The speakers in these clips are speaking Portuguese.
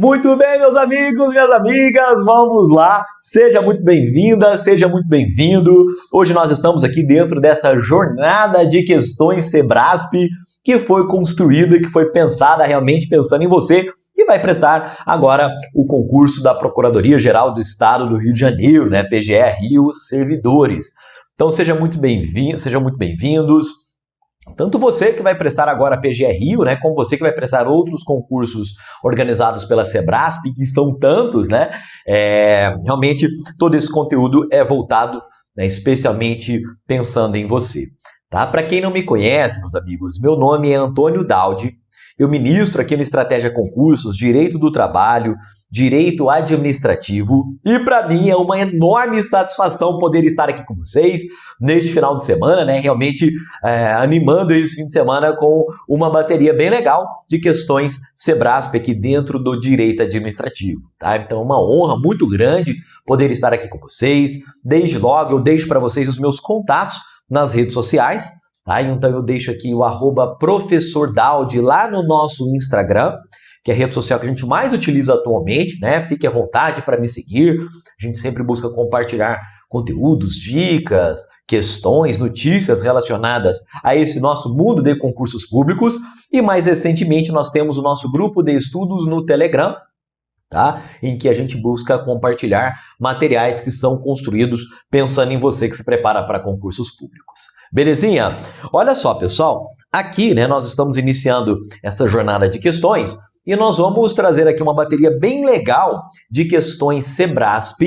Muito bem, meus amigos, minhas amigas, vamos lá. Seja muito bem-vinda, seja muito bem-vindo. Hoje nós estamos aqui dentro dessa jornada de questões Sebrasp que foi construída, que foi pensada realmente pensando em você e vai prestar agora o concurso da Procuradoria-Geral do Estado do Rio de Janeiro, né? PGR Rio Servidores. Então sejam muito bem-vindos. Tanto você que vai prestar agora a PGR Rio, né, como você que vai prestar outros concursos organizados pela Sebrasp, que são tantos, né? Realmente todo esse conteúdo é voltado, né, especialmente pensando em você. Tá? Para quem não me conhece, meus amigos, meu nome é Antônio Daldi. Eu ministro aqui no Estratégia Concursos, Direito do Trabalho, Direito Administrativo e para mim é uma enorme satisfação poder estar aqui com vocês neste final de semana, né? Realmente animando esse fim de semana com uma bateria bem legal de questões Sebrasp aqui dentro do Direito Administrativo, tá? Então é uma honra muito grande poder estar aqui com vocês. Desde logo eu deixo para vocês os meus contatos nas redes sociais. Tá? Então eu deixo aqui o @professordaldi lá no nosso Instagram, que é a rede social que a gente mais utiliza atualmente, né? Fique à vontade para me seguir. A gente sempre busca compartilhar conteúdos, dicas, questões, notícias relacionadas a esse nosso mundo de concursos públicos. E mais recentemente nós temos o nosso grupo de estudos no Telegram, tá? Em que a gente busca compartilhar materiais que são construídos pensando em você que se prepara para concursos públicos. Belezinha? Olha só, pessoal, aqui, né, nós estamos iniciando essa jornada de questões e nós vamos trazer aqui uma bateria bem legal de questões Sebrasp,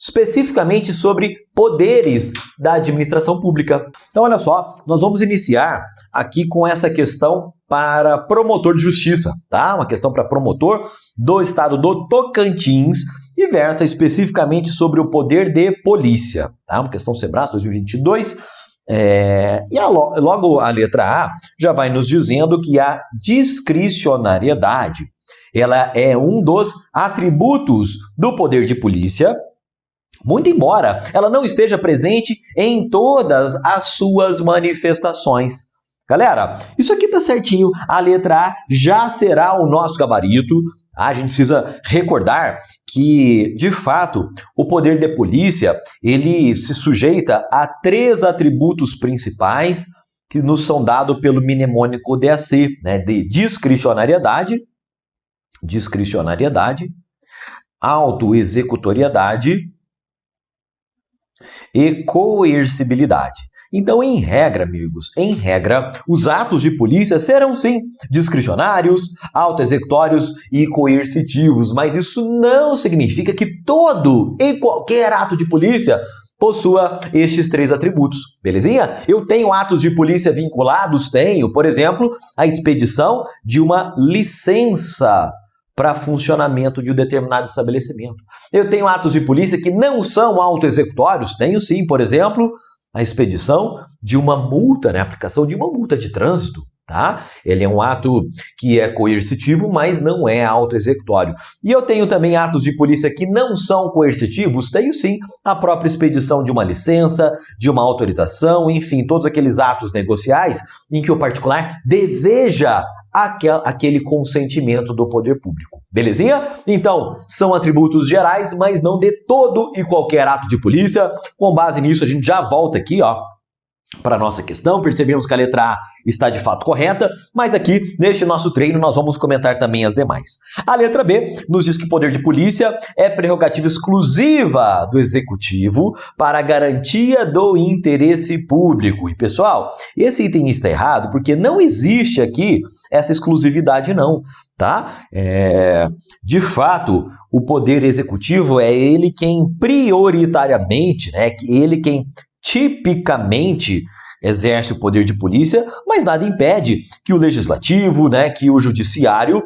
especificamente sobre poderes da administração pública. Então, olha só, nós vamos iniciar aqui com essa questão para promotor de justiça, tá? Uma questão para promotor do estado do Tocantins e versa especificamente sobre o poder de polícia, tá? Uma questão Sebrasp 2022. Logo a letra A já vai nos dizendo que a discricionariedade ela é um dos atributos do poder de polícia, muito embora ela não esteja presente em todas as suas manifestações. Galera, isso aqui tá certinho, a letra A já será o nosso gabarito. A gente precisa recordar que, de fato, o poder de polícia, ele se sujeita a 3 atributos principais que nos são dados pelo mnemônico DAC, né, de discricionariedade, autoexecutoriedade e coercibilidade. Então, em regra, amigos, os atos de polícia serão, sim, discricionários, autoexecutórios e coercitivos, mas isso não significa que todo e qualquer ato de polícia possua estes 3 atributos, belezinha? Eu tenho atos de polícia vinculados? Tenho, por exemplo, a expedição de uma licença para funcionamento de um determinado estabelecimento. Eu tenho atos de polícia que não são autoexecutórios? Tenho sim, por exemplo, a expedição de uma multa, né? A aplicação de uma multa de trânsito, tá? Ele é um ato que é coercitivo, mas não é autoexecutório. E eu tenho também atos de polícia que não são coercitivos? Tenho sim, a própria expedição de uma licença, de uma autorização, enfim, todos aqueles atos negociais em que o particular deseja aquele consentimento do poder público. Belezinha? Então, são atributos gerais, mas não de todo e qualquer ato de polícia. Com base nisso, a gente já volta aqui, ó, para a nossa questão. Percebemos que a letra A está de fato correta, mas aqui, neste nosso treino, nós vamos comentar também as demais. A letra B nos diz que o poder de polícia é prerrogativa exclusiva do Executivo para a garantia do interesse público. E, pessoal, esse item está errado porque não existe aqui essa exclusividade, não. Tá? De fato, o poder executivo é ele quem prioritariamente, né, ele quem tipicamente exerce o poder de polícia, mas nada impede que o legislativo, né, que o judiciário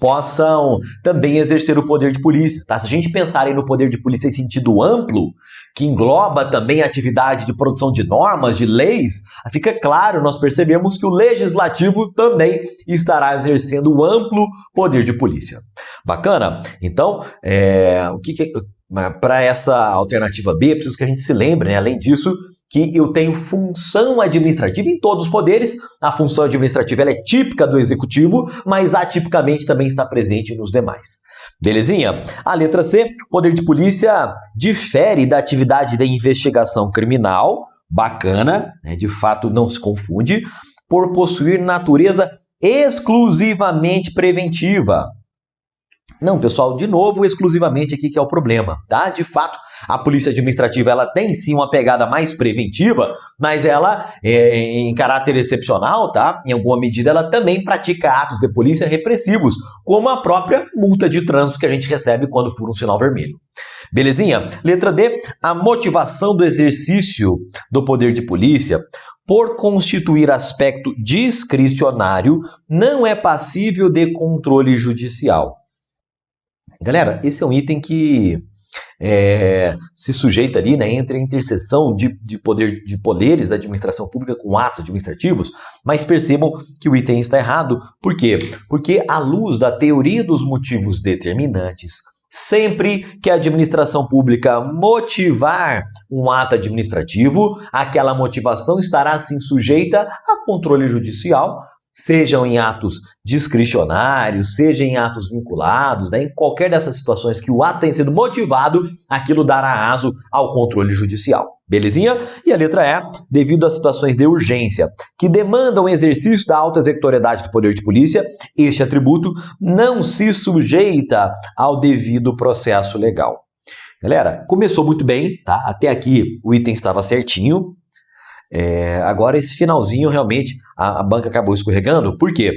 possam também exercer o poder de polícia, tá? Se a gente pensar aí no poder de polícia em sentido amplo, que engloba também a atividade de produção de normas, de leis, fica claro, nós percebemos que o legislativo também estará exercendo o amplo poder de polícia. Bacana? Então, para essa alternativa B, preciso que a gente se lembre, né? Além disso, que eu tenho função administrativa em todos os poderes. A função administrativa ela é típica do executivo, mas atipicamente também está presente nos demais. Belezinha? A letra C, o poder de polícia difere da atividade de investigação criminal, bacana, né? De fato não se confunde, por possuir natureza exclusivamente preventiva. Não, pessoal, de novo, exclusivamente aqui que é o problema, tá? De fato, a polícia administrativa ela tem sim uma pegada mais preventiva, mas ela, em caráter excepcional, tá? Em alguma medida, ela também pratica atos de polícia repressivos, como a própria multa de trânsito que a gente recebe quando for um sinal vermelho. Belezinha? Letra D, a motivação do exercício do poder de polícia por constituir aspecto discricionário não é passível de controle judicial. Galera, esse é um item que se sujeita ali, né, entre a interseção de poderes da administração pública com atos administrativos, mas percebam que o item está errado. Por quê? Porque à luz da teoria dos motivos determinantes, sempre que a administração pública motivar um ato administrativo, aquela motivação estará assim sujeita a controle judicial, sejam em atos discricionários, seja em atos vinculados, né? Em qualquer dessas situações que o ato tenha sido motivado, aquilo dará aso ao controle judicial. Belezinha? E a letra E, devido a situações de urgência que demandam o exercício da auto-executoriedade do poder de polícia, este atributo não se sujeita ao devido processo legal. Galera, começou muito bem, tá? Até aqui o item estava certinho. Agora esse finalzinho realmente a banca acabou escorregando. Por quê?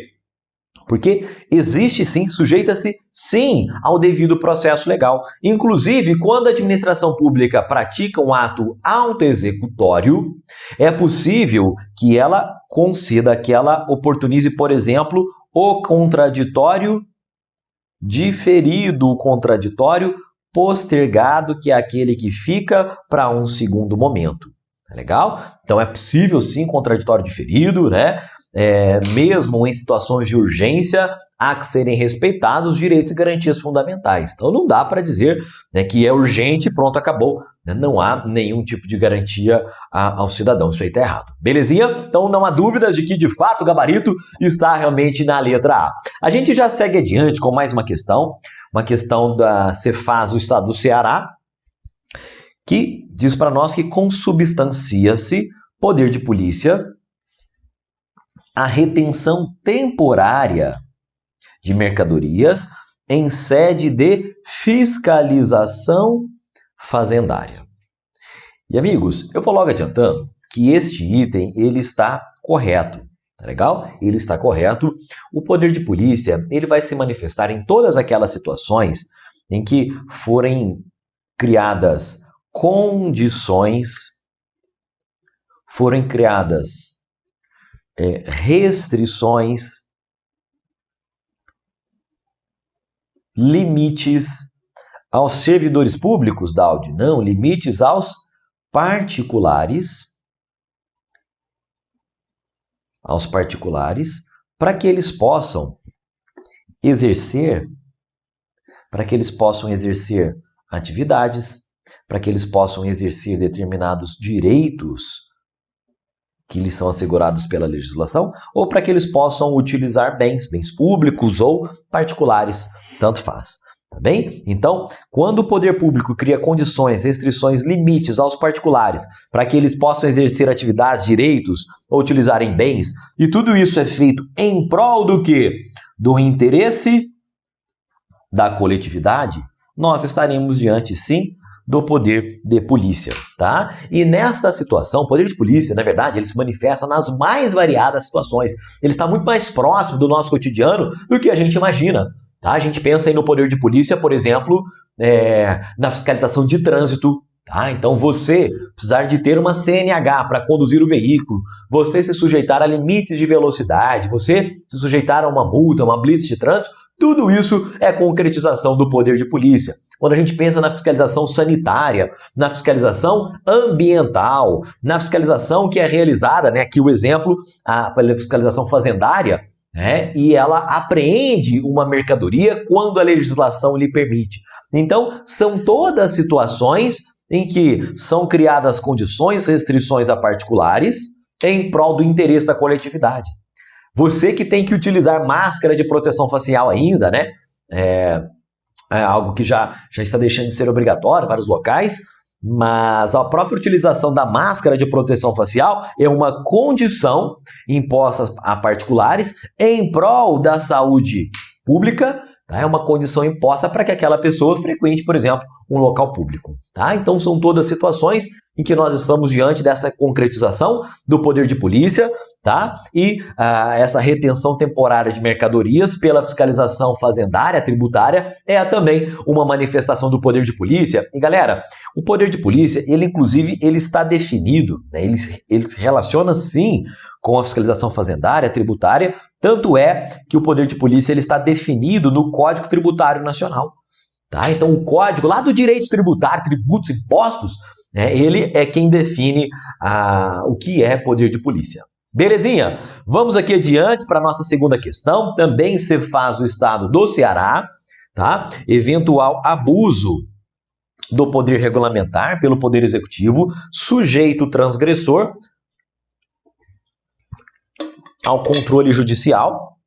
Porque existe sim, sujeita-se sim ao devido processo legal. Inclusive, quando a administração pública pratica um ato autoexecutório, é possível que ela conceda, que ela oportunize, por exemplo, o contraditório diferido, o contraditório postergado, que é aquele que fica para um segundo momento. Tá legal? Então é possível sim contraditório diferido, né? Mesmo em situações de urgência, há que serem respeitados os direitos e garantias fundamentais. Então não dá para dizer, né, que é urgente e pronto, acabou. Não há nenhum tipo de garantia ao cidadão. Isso aí está errado. Belezinha? Então não há dúvidas de que de fato o gabarito está realmente na letra A. A gente já segue adiante com mais uma questão da Cefaz do estado do Ceará, que diz para nós que consubstancia-se poder de polícia a retenção temporária de mercadorias em sede de fiscalização fazendária. E amigos, eu vou logo adiantando que este item ele está correto, tá legal? Ele está correto. O poder de polícia ele vai se manifestar em todas aquelas situações em que forem criadas condições, forem criadas restrições, limites aos servidores públicos da Audi, não, limites aos particulares, para que eles possam exercer atividades, para que eles possam exercer determinados direitos que lhes são assegurados pela legislação, ou para que eles possam utilizar bens públicos ou particulares, tanto faz. Tá bem? Então, quando o poder público cria condições, restrições, limites aos particulares para que eles possam exercer atividades, direitos ou utilizarem bens, e tudo isso é feito em prol do quê? Do interesse da coletividade, nós estaremos diante, sim, do poder de polícia, tá? E nessa situação, o poder de polícia, na verdade, ele se manifesta nas mais variadas situações. Ele está muito mais próximo do nosso cotidiano do que a gente imagina, tá? A gente pensa aí no poder de polícia, por exemplo, na fiscalização de trânsito, tá? Então você precisar de ter uma CNH para conduzir o veículo, você se sujeitar a limites de velocidade, você se sujeitar a uma multa, uma blitz de trânsito, tudo isso é concretização do poder de polícia. Quando a gente pensa na fiscalização sanitária, na fiscalização ambiental, na fiscalização que é realizada, né, aqui o exemplo, pela fiscalização fazendária, né, e ela apreende uma mercadoria quando a legislação lhe permite. Então, são todas situações em que são criadas condições e restrições a particulares em prol do interesse da coletividade. Você que tem que utilizar máscara de proteção facial ainda, né? É algo que já está deixando de ser obrigatório em vários locais, mas a própria utilização da máscara de proteção facial é uma condição imposta a particulares em prol da saúde pública, tá? É uma condição imposta para que aquela pessoa frequente, por exemplo, um local público. Tá? Então são todas situações em que nós estamos diante dessa concretização do poder de polícia, tá? E essa retenção temporária de mercadorias pela fiscalização fazendária, tributária, é também uma manifestação do poder de polícia. E galera, o poder de polícia, ele inclusive, ele está definido, né? Ele se relaciona sim com a fiscalização fazendária, tributária, tanto é que o poder de polícia ele está definido no Código Tributário Nacional. Tá? Então o código lá do direito tributário, tributos, impostos, né, ele é quem define o que é poder de polícia. Belezinha? Vamos aqui adiante para a nossa segunda questão, também se faz do estado do Ceará, tá? Eventual abuso do poder regulamentar pelo poder executivo, sujeito transgressor ao controle judicial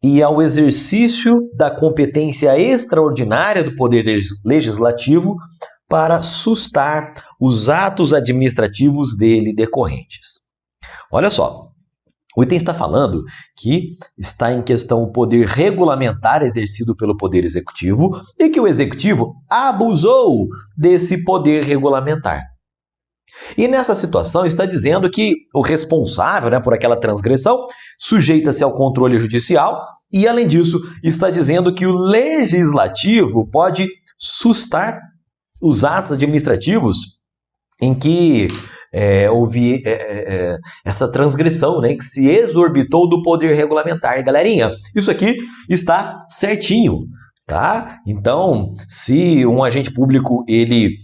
e ao exercício da competência extraordinária do Poder Legislativo para sustar os atos administrativos dele decorrentes. Olha só, o item está falando que está em questão o poder regulamentar exercido pelo Poder Executivo e que o Executivo abusou desse poder regulamentar. E nessa situação está dizendo que o responsável, né, por aquela transgressão sujeita-se ao controle judicial e, além disso, está dizendo que o legislativo pode sustar os atos administrativos em que houve essa transgressão, né, que se exorbitou do poder regulamentar. E, galerinha, isso aqui está certinho. Tá? Então, se um agente público ele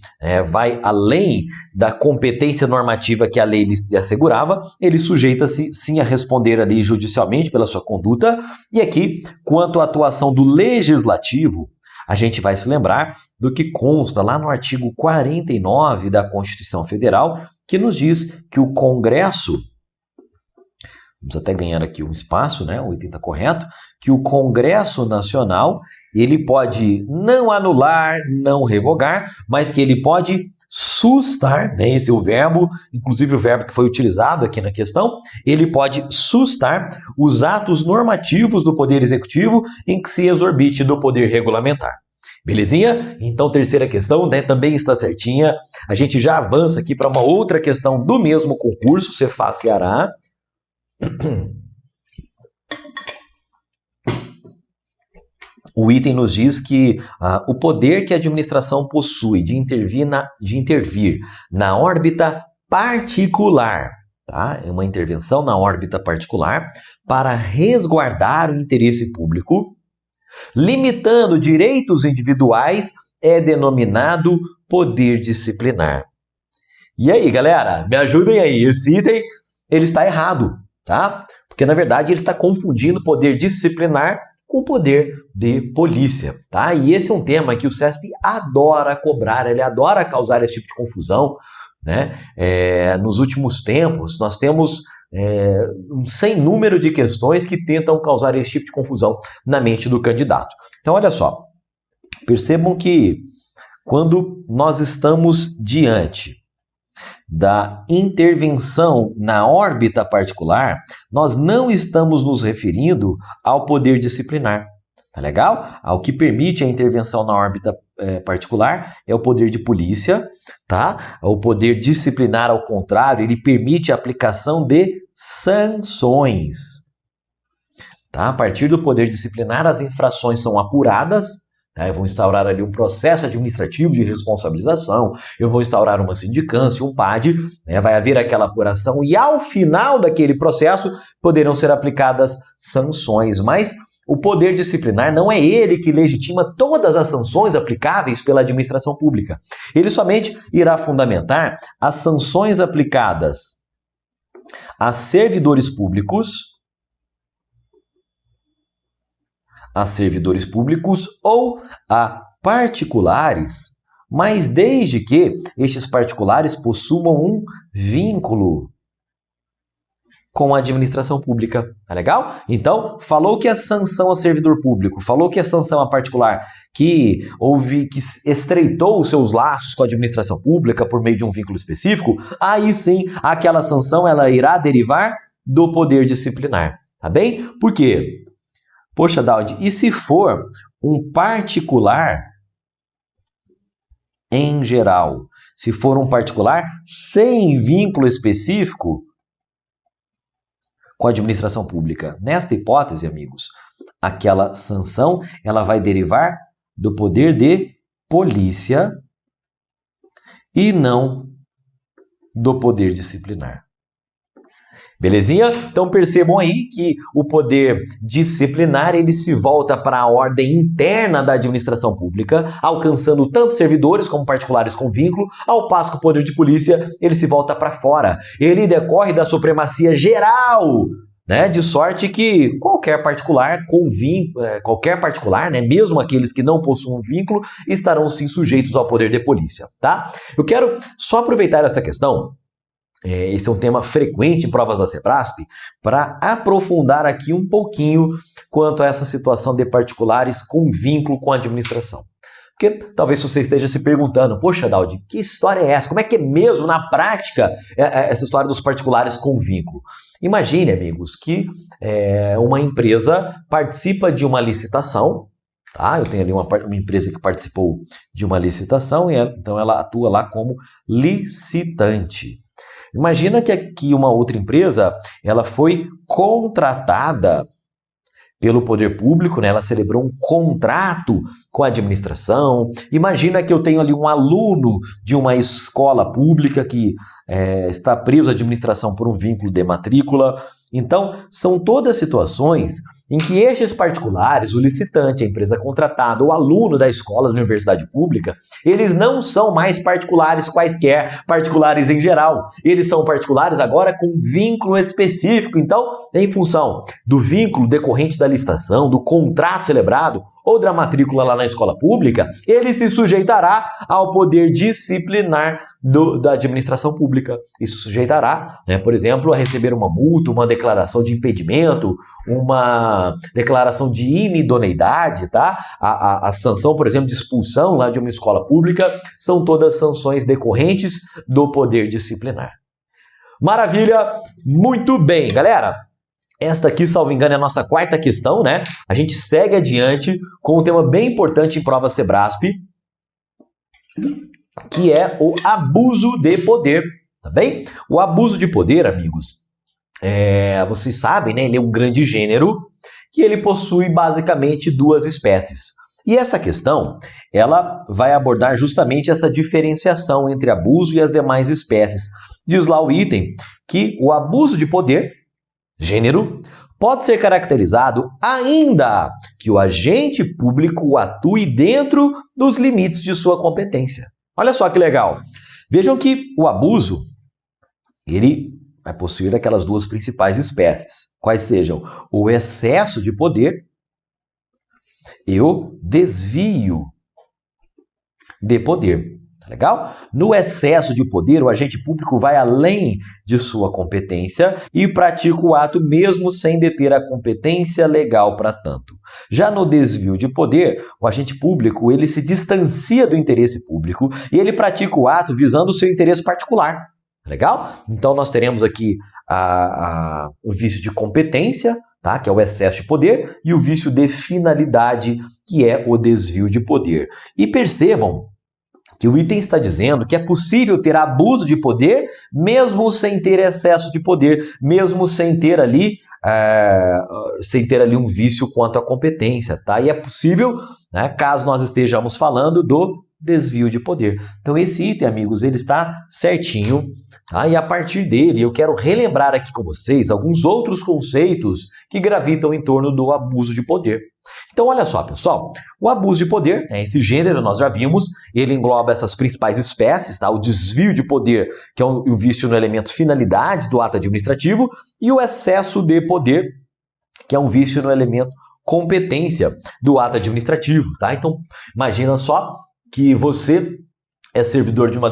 vai além da competência normativa que a lei lhe assegurava, ele sujeita-se sim a responder ali judicialmente pela sua conduta. E aqui, quanto à atuação do legislativo, a gente vai se lembrar do que consta lá no artigo 49 da Constituição Federal, que nos diz que o Congresso, vamos até ganhar aqui um espaço, né? O item está correto, que o Congresso Nacional ele pode não anular, não revogar, mas que ele pode sustar, né? Esse é o verbo, inclusive o verbo que foi utilizado aqui na questão, ele pode sustar os atos normativos do Poder Executivo em que se exorbite do poder regulamentar. Belezinha? Então, terceira questão, né, também está certinha. A gente já avança aqui para uma outra questão do mesmo concurso, Cefaz Ceará. O item nos diz que o poder que a administração possui de intervir na órbita particular, tá? É uma intervenção na órbita particular para resguardar o interesse público, limitando direitos individuais, é denominado poder disciplinar. E aí, galera, me ajudem aí. Esse item ele está errado, tá? Porque, na verdade, ele está confundindo poder disciplinar com poder de polícia, tá? E esse é um tema que o CESP adora cobrar, ele adora causar esse tipo de confusão, né? Nos últimos tempos, nós temos um sem número de questões que tentam causar esse tipo de confusão na mente do candidato. Então, olha só, percebam que quando nós estamos diante da intervenção na órbita particular, nós não estamos nos referindo ao poder disciplinar, tá legal? Ao que permite a intervenção na órbita particular é o poder de polícia, tá? O poder disciplinar, ao contrário, ele permite a aplicação de sanções, tá? A partir do poder disciplinar, as infrações são apuradas. Eu vou instaurar ali um processo administrativo de responsabilização, eu vou instaurar uma sindicância, um PAD, vai haver aquela apuração e ao final daquele processo poderão ser aplicadas sanções, mas o poder disciplinar não é ele que legitima todas as sanções aplicáveis pela administração pública. Ele somente irá fundamentar as sanções aplicadas a servidores públicos, ou a particulares mas desde que estes particulares possuam um vínculo com a administração pública, tá legal? Então, falou que é sanção a servidor público, falou que é sanção a particular, que estreitou os seus laços com a administração pública por meio de um vínculo específico, aí sim, aquela sanção ela irá derivar do poder disciplinar, tá bem? Por quê? Poxa, Daudi, e se for um particular em geral? Se for um particular sem vínculo específico com a administração pública. Nesta hipótese, amigos, aquela sanção ela vai derivar do poder de polícia e não do poder disciplinar. Belezinha? Então percebam aí que o poder disciplinar ele se volta para a ordem interna da administração pública, alcançando tanto servidores como particulares com vínculo, ao passo que o poder de polícia ele se volta para fora. Ele decorre da supremacia geral, né? De sorte que qualquer particular com vínculo, mesmo aqueles que não possuam vínculo, estarão sim sujeitos ao poder de polícia, tá? Eu quero só aproveitar essa questão. Esse é um tema frequente em provas da Sebrasp, para aprofundar aqui um pouquinho quanto a essa situação de particulares com vínculo com a administração. Porque talvez você esteja se perguntando, poxa, Daudi, que história é essa? Como é que é mesmo na prática essa história dos particulares com vínculo? Imagine, amigos, que uma empresa participa de uma licitação, tá? Eu tenho ali uma empresa que participou de uma licitação e então ela atua lá como licitante. Imagina que aqui uma outra empresa, ela foi contratada pelo poder público, né? Ela celebrou um contrato com a administração. Imagina que eu tenho ali um aluno de uma escola pública que está preso à administração por um vínculo de matrícula. Então, são todas situações em que estes particulares, o licitante, a empresa contratada, o aluno da escola, da universidade pública, eles não são mais particulares quaisquer, particulares em geral. Eles são particulares agora com vínculo específico. Então, em função do vínculo decorrente da licitação, do contrato celebrado ou da matrícula lá na escola pública, ele se sujeitará ao poder disciplinar da administração pública. Isso sujeitará, né, por exemplo, a receber uma multa, uma declaração de impedimento, uma declaração de inidoneidade, tá? A sanção, por exemplo, de expulsão lá de uma escola pública, são todas sanções decorrentes do poder disciplinar. Maravilha! Muito bem, galera! Esta aqui, salvo engano, é a nossa quarta questão, né? A gente segue adiante com um tema bem importante em prova Sebrasp, que é o abuso de poder, tá bem? O abuso de poder, amigos, vocês sabem, né? Ele é um grande gênero que ele possui basicamente duas espécies. E essa questão, ela vai abordar justamente essa diferenciação entre abuso e as demais espécies. Diz lá o item que o abuso de poder, gênero, pode ser caracterizado ainda que o agente público atue dentro dos limites de sua competência. Olha só que legal. Vejam que o abuso, ele vai possuir aquelas duas principais espécies, quais sejam o excesso de poder e o desvio de poder. Tá legal? No excesso de poder, o agente público vai além de sua competência e pratica o ato mesmo sem deter a competência legal para tanto. Já no desvio de poder, o agente público ele se distancia do interesse público e ele pratica o ato visando o seu interesse particular. Tá legal? Então nós teremos aqui o vício de competência, tá? Que é o excesso de poder, e o vício de finalidade, que é o desvio de poder. E percebam que o item está dizendo que é possível ter abuso de poder mesmo sem ter excesso de poder, mesmo sem ter ali um vício quanto à competência, tá? E é possível, né, caso nós estejamos falando do desvio de poder. Então esse item, amigos, ele está certinho, tá? E a partir dele eu quero relembrar aqui com vocês alguns outros conceitos que gravitam em torno do abuso de poder. Então olha só, pessoal, o abuso de poder, esse gênero nós já vimos, ele engloba essas principais espécies, tá? O desvio de poder, que é o vício no elemento finalidade do ato administrativo, e o excesso de poder, que é um vício no elemento competência do ato administrativo, tá? Então imagina só que você é servidor de um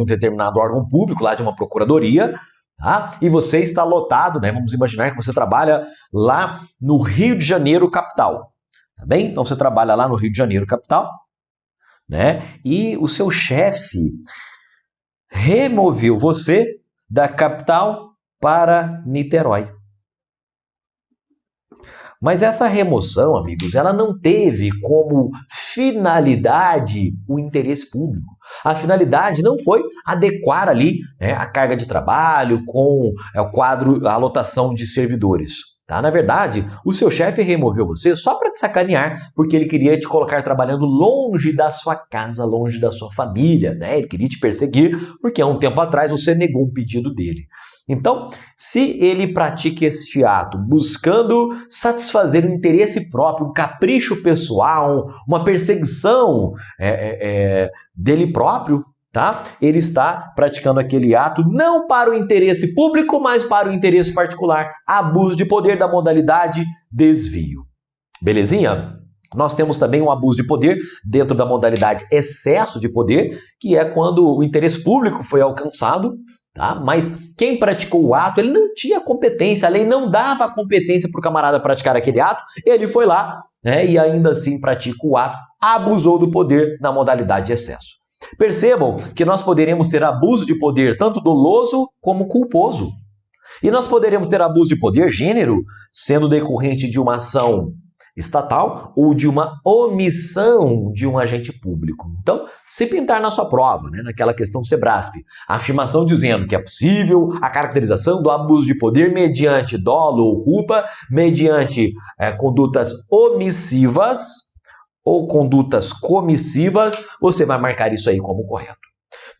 determinado órgão público, lá de uma procuradoria, tá? E você está lotado, né? Vamos imaginar que você trabalha lá no Rio de Janeiro, capital, tá bem? Então você trabalha lá no Rio de Janeiro, capital, né? E o seu chefe removeu você da capital para Niterói. Mas essa remoção, amigos, ela não teve como finalidade o interesse público. A finalidade não foi adequar ali, né, a carga de trabalho com o quadro, a lotação de servidores. Tá? Na verdade, o seu chefe removeu você só para te sacanear, porque ele queria te colocar trabalhando longe da sua casa, longe da sua família, né? Ele queria te perseguir, porque há um tempo atrás você negou um pedido dele. Então, se ele pratica este ato buscando satisfazer um interesse próprio, um capricho pessoal, uma perseguição dele próprio, tá? Ele está praticando aquele ato não para o interesse público, mas para o interesse particular. Abuso de poder da modalidade desvio. Belezinha? Nós temos também um abuso de poder dentro da modalidade excesso de poder, que é quando o interesse público foi alcançado, tá? Mas quem praticou o ato, ele não tinha competência, a lei não dava competência para o camarada praticar aquele ato, ele foi lá, né, e ainda assim pratica o ato, abusou do poder na modalidade excesso. Percebam que nós poderemos ter abuso de poder tanto doloso como culposo. E nós poderemos ter abuso de poder gênero, sendo decorrente de uma ação estatal ou de uma omissão de um agente público. Então, se pintar na sua prova, né, naquela questão Sebrasp, a afirmação dizendo que é possível a caracterização do abuso de poder mediante dolo ou culpa, mediante condutas omissivas ou condutas comissivas, você vai marcar isso aí como correto.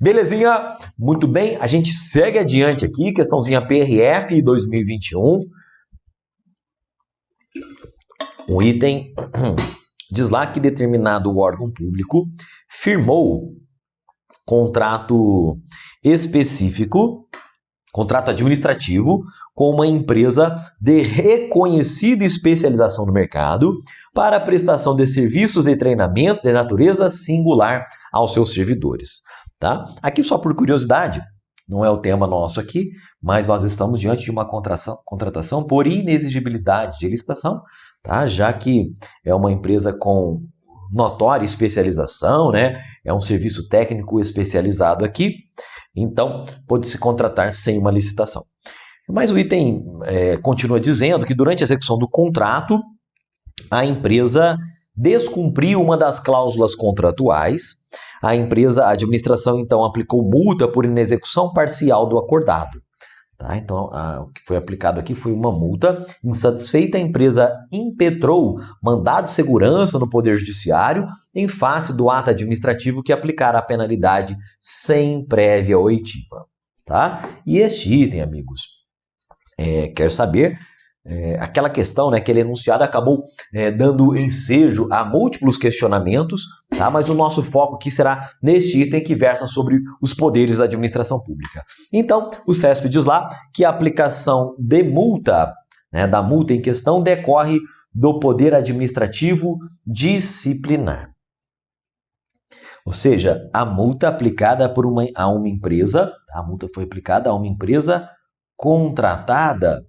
Belezinha? Muito bem, a gente segue adiante aqui, questãozinha PRF 2021. Um item diz lá que determinado órgão público firmou contrato específico, contrato administrativo, com uma empresa de reconhecida especialização no mercado para a prestação de serviços de treinamento de natureza singular aos seus servidores. Tá? Aqui só por curiosidade, não é o tema nosso aqui, mas nós estamos diante de uma contratação por inexigibilidade de licitação, tá? Já que é uma empresa com notória especialização, né? É um serviço técnico especializado aqui, então pode-se contratar sem uma licitação. Mas o item continua dizendo que durante a execução do contrato, a empresa descumpriu uma das cláusulas contratuais. A administração, então, aplicou multa por inexecução parcial do acordado. Tá? Então, o que foi aplicado aqui foi uma multa. Insatisfeita, a empresa impetrou mandado de segurança no Poder Judiciário em face do ato administrativo que aplicara a penalidade sem prévia oitiva. Tá? E este item, amigos, quer saber... aquela questão, né, aquele enunciado acabou dando ensejo a múltiplos questionamentos, tá? Mas o nosso foco aqui será neste item que versa sobre os poderes da administração pública. Então, o CESP diz lá que a aplicação de multa, né, da multa em questão, decorre do poder administrativo disciplinar. Ou seja, a multa aplicada a uma empresa, a multa foi aplicada a uma empresa contratada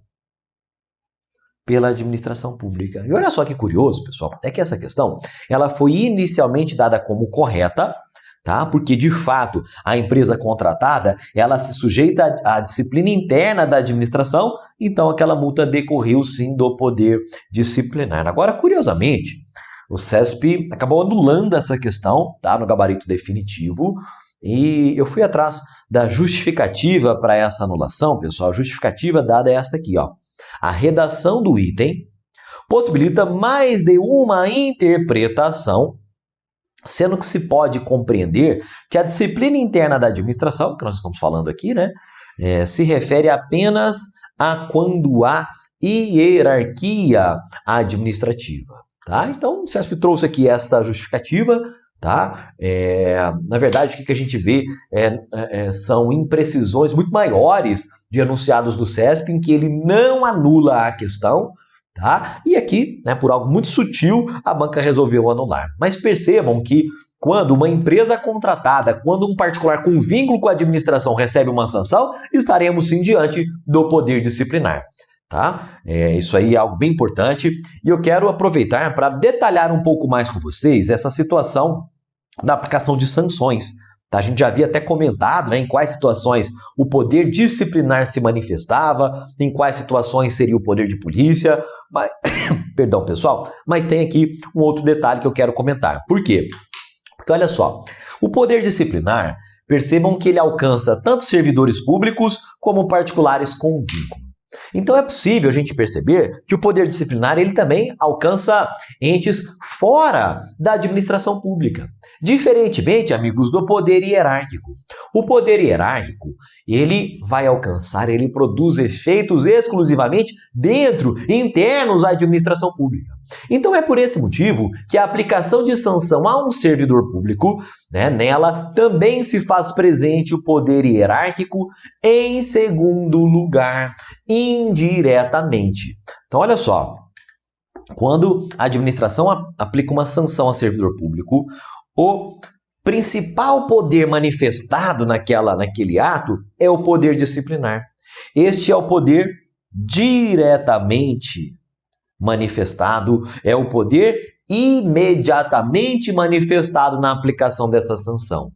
pela administração pública. E olha só que curioso, pessoal, é que essa questão ela foi inicialmente dada como correta, tá? Porque de fato a empresa contratada ela se sujeita à disciplina interna da administração, então aquela multa decorreu sim do poder disciplinar. Agora, curiosamente, o CESP acabou anulando essa questão, tá? No gabarito definitivo. E eu fui atrás da justificativa para essa anulação, pessoal. A justificativa dada é esta aqui, ó. A redação do item possibilita mais de uma interpretação, sendo que se pode compreender que a disciplina interna da administração, que nós estamos falando aqui, né, se refere apenas a quando há hierarquia administrativa. Tá? Então, o CESP trouxe aqui esta justificativa. Tá? Na verdade, o que a gente vê são imprecisões muito maiores de enunciados do CESP, em que ele não anula a questão, Tá? E aqui, né, por algo muito sutil, a banca resolveu anular. Mas percebam que quando uma empresa contratada, quando um particular com vínculo com a administração recebe uma sanção, estaremos sim diante do poder disciplinar. Tá? Isso aí é algo bem importante e eu quero aproveitar para detalhar um pouco mais com vocês essa situação da aplicação de sanções. Tá? A gente já havia até comentado, né, em quais situações o poder disciplinar se manifestava, em quais situações seria o poder de polícia, mas... Perdão, pessoal, mas tem aqui um outro detalhe que eu quero comentar. Por quê? Porque olha só, o poder disciplinar, percebam que ele alcança tanto servidores públicos como particulares com vínculo. Então é possível a gente perceber que o poder disciplinar ele também alcança entes fora da administração pública. Diferentemente, amigos, do poder hierárquico. O poder hierárquico, ele vai alcançar, ele produz efeitos exclusivamente dentro, internos à administração pública. Então é por esse motivo que a aplicação de sanção a um servidor público, né, nela também se faz presente o poder hierárquico em segundo lugar, indiretamente. Então olha só, quando a administração aplica uma sanção a servidor público, o principal poder manifestado naquele ato é o poder disciplinar. Este é o poder diretamente manifestado, é o poder imediatamente manifestado na aplicação dessa sanção.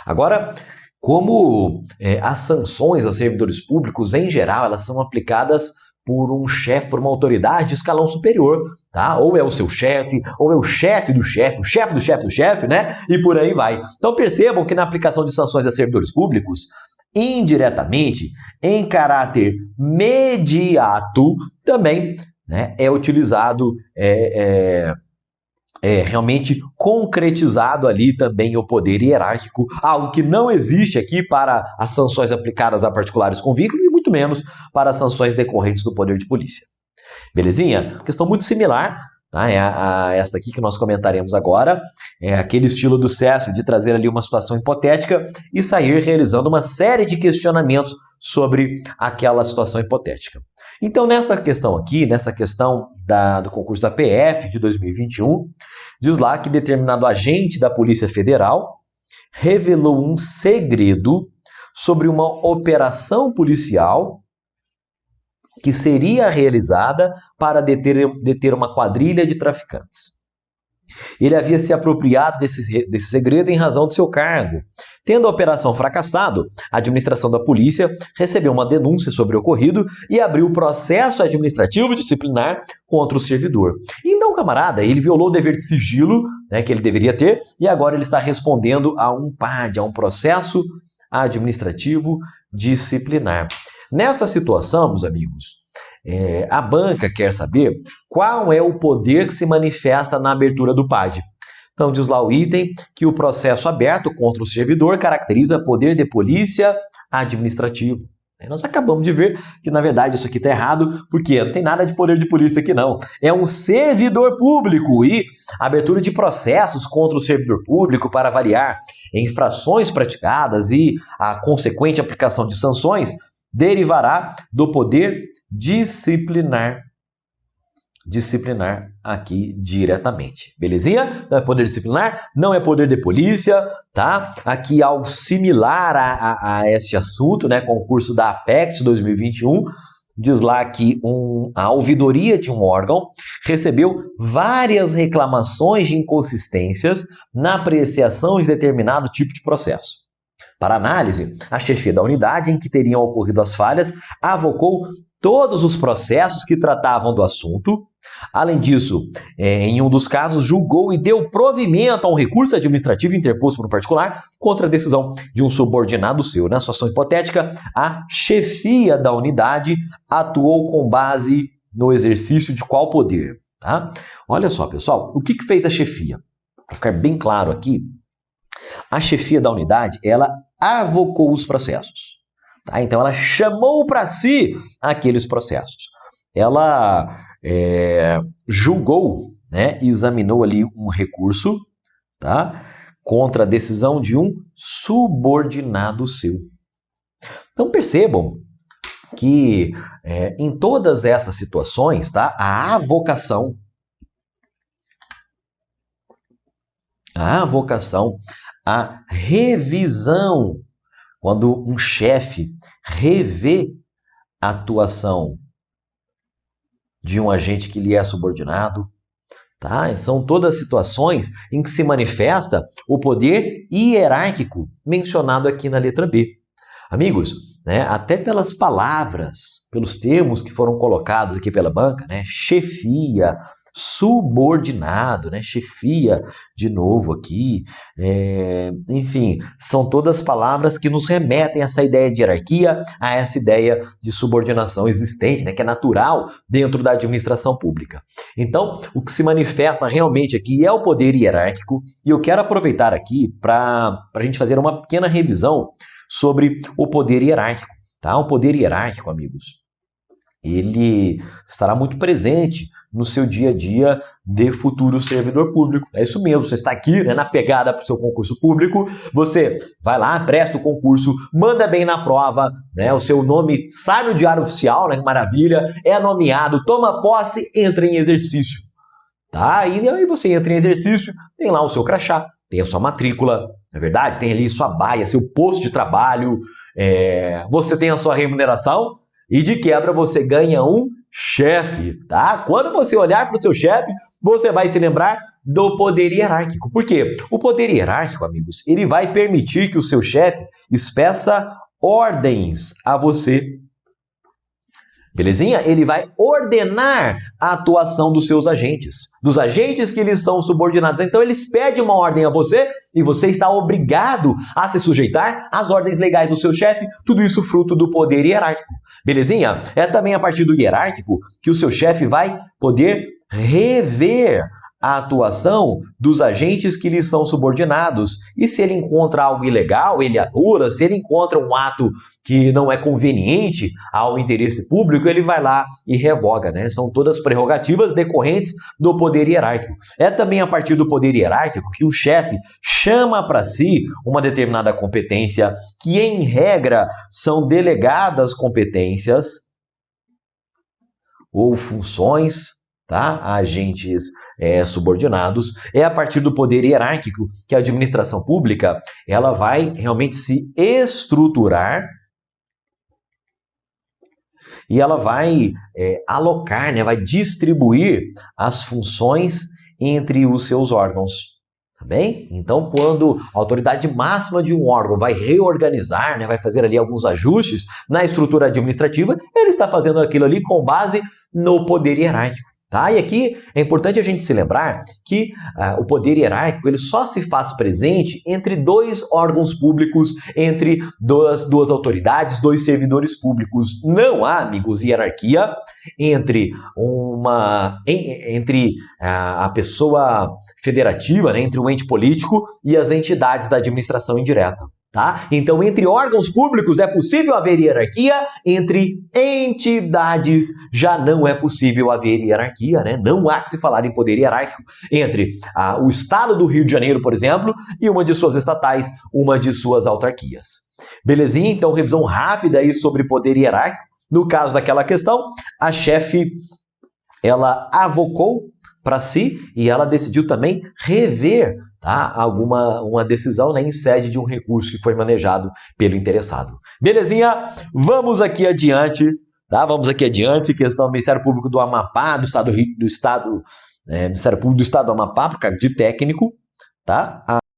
Agora, como as sanções a servidores públicos, em geral, elas são aplicadas por um chefe, por uma autoridade de escalão superior, tá? Ou é o seu chefe, ou é o chefe do chefe, o chefe do chefe do chefe, né? E por aí vai. Então percebam que na aplicação de sanções a servidores públicos, indiretamente, em caráter mediato, também, né, é utilizado, realmente concretizado ali também o poder hierárquico, algo que não existe aqui para as sanções aplicadas a particulares com vínculo e muito menos para as sanções decorrentes do poder de polícia. Belezinha? Questão muito similar, tá? É esta aqui que nós comentaremos agora, é aquele estilo do CESP de trazer ali uma situação hipotética e sair realizando uma série de questionamentos sobre aquela situação hipotética. Então, nessa questão aqui, nessa questão do concurso da PF de 2021, diz lá que determinado agente da Polícia Federal revelou um segredo sobre uma operação policial que seria realizada para deter uma quadrilha de traficantes. Ele havia se apropriado desse segredo em razão do seu cargo. Tendo a operação fracassado, a administração da polícia recebeu uma denúncia sobre o ocorrido e abriu processo administrativo disciplinar contra o servidor. Então, camarada, ele violou o dever de sigilo, né, que ele deveria ter e agora ele está respondendo a um PAD, a um processo administrativo disciplinar. Nessa situação, meus amigos, a banca quer saber qual é o poder que se manifesta na abertura do PAD. Então diz lá o item que o processo aberto contra o servidor caracteriza poder de polícia administrativo. Nós acabamos de ver que, na verdade, isso aqui está errado, porque não tem nada de poder de polícia aqui, não. É um servidor público e a abertura de processos contra o servidor público para avaliar infrações praticadas e a consequente aplicação de sanções derivará do poder disciplinar aqui diretamente. Belezinha? Não é poder disciplinar, não é poder de polícia, tá? Aqui algo similar a esse assunto, né? Concurso da Apex 2021, diz lá que a ouvidoria de um órgão recebeu várias reclamações de inconsistências na apreciação de determinado tipo de processo. Para análise, a chefia da unidade em que teriam ocorrido as falhas avocou todos os processos que tratavam do assunto. Além disso, em um dos casos, julgou e deu provimento a um recurso administrativo interposto por um particular contra a decisão de um subordinado seu. Na situação hipotética, a chefia da unidade atuou com base no exercício de qual poder? Tá? Olha só, pessoal, o que fez a chefia? Para ficar bem claro aqui, a chefia da unidade, ela avocou os processos. Tá? Então, ela chamou para si aqueles processos. Ela julgou, né, examinou ali um recurso, tá, contra a decisão de um subordinado seu. Então, percebam que em todas essas situações, tá, a avocação, a revisão, quando um chefe revê a atuação de um agente que lhe é subordinado, tá? São todas situações em que se manifesta o poder hierárquico mencionado aqui na letra B. Amigos, né, até pelas palavras, pelos termos que foram colocados aqui pela banca, né, chefia, subordinado, né, chefia de novo aqui, enfim, são todas palavras que nos remetem a essa ideia de hierarquia, a essa ideia de subordinação existente, né, que é natural dentro da administração pública. Então, o que se manifesta realmente aqui é o poder hierárquico, e eu quero aproveitar aqui para a gente fazer uma pequena revisão sobre o poder hierárquico, tá? O poder hierárquico, amigos, ele estará muito presente no seu dia a dia de futuro servidor público. É isso mesmo, você está aqui, né, na pegada para o seu concurso público, você vai lá, presta o concurso, manda bem na prova, né, o seu nome sai no Diário Oficial, né, que maravilha, é nomeado, toma posse, entra em exercício. Tá? E aí você entra em exercício, tem lá o seu crachá, tem a sua matrícula, não é verdade? Tem ali sua baia, seu posto de trabalho, você tem a sua remuneração e de quebra você ganha um chefe, tá? Quando você olhar para o seu chefe, você vai se lembrar do poder hierárquico. Por quê? O poder hierárquico, amigos, ele vai permitir que o seu chefe expeça ordens a você. Belezinha? Ele vai ordenar a atuação dos seus agentes, dos agentes que lhes são subordinados. Então, eles pedem uma ordem a você e você está obrigado a se sujeitar às ordens legais do seu chefe, tudo isso fruto do poder hierárquico. Belezinha? É também a partir do hierárquico que o seu chefe vai poder rever a atuação dos agentes que lhe são subordinados. E se ele encontra algo ilegal, ele anula. Se ele encontra um ato que não é conveniente ao interesse público, ele vai lá e revoga, né? São todas prerrogativas decorrentes do poder hierárquico. É também a partir do poder hierárquico que o chefe chama para si uma determinada competência, que em regra são delegadas competências ou funções, tá? A agentes subordinados. É a partir do poder hierárquico que a administração pública ela vai realmente se estruturar e ela vai alocar, né? Vai distribuir as funções entre os seus órgãos. Tá bem? Então, quando a autoridade máxima de um órgão vai reorganizar, né, vai fazer ali alguns ajustes na estrutura administrativa, ele está fazendo aquilo ali com base no poder hierárquico. Tá? E aqui é importante a gente se lembrar que o poder hierárquico ele só se faz presente entre dois órgãos públicos, entre duas autoridades, dois servidores públicos. Não há, amigos, hierarquia entre a pessoa federativa, né, entre o ente político e as entidades da administração indireta. Tá? Então, entre órgãos públicos é possível haver hierarquia, entre entidades já não é possível haver hierarquia, né? Não há que se falar em poder hierárquico entre o Estado do Rio de Janeiro, por exemplo, e uma de suas estatais, uma de suas autarquias. Belezinha? Então, revisão rápida aí sobre poder hierárquico. No caso daquela questão, a chefe, ela avocou para si e ela decidiu também rever, tá, uma decisão, né, em sede de um recurso que foi manejado pelo interessado. Belezinha? Vamos aqui adiante, tá? Vamos aqui adiante, questão do Ministério Público do Amapá, Ministério Público do Estado do Amapá, por cargo de técnico, tá?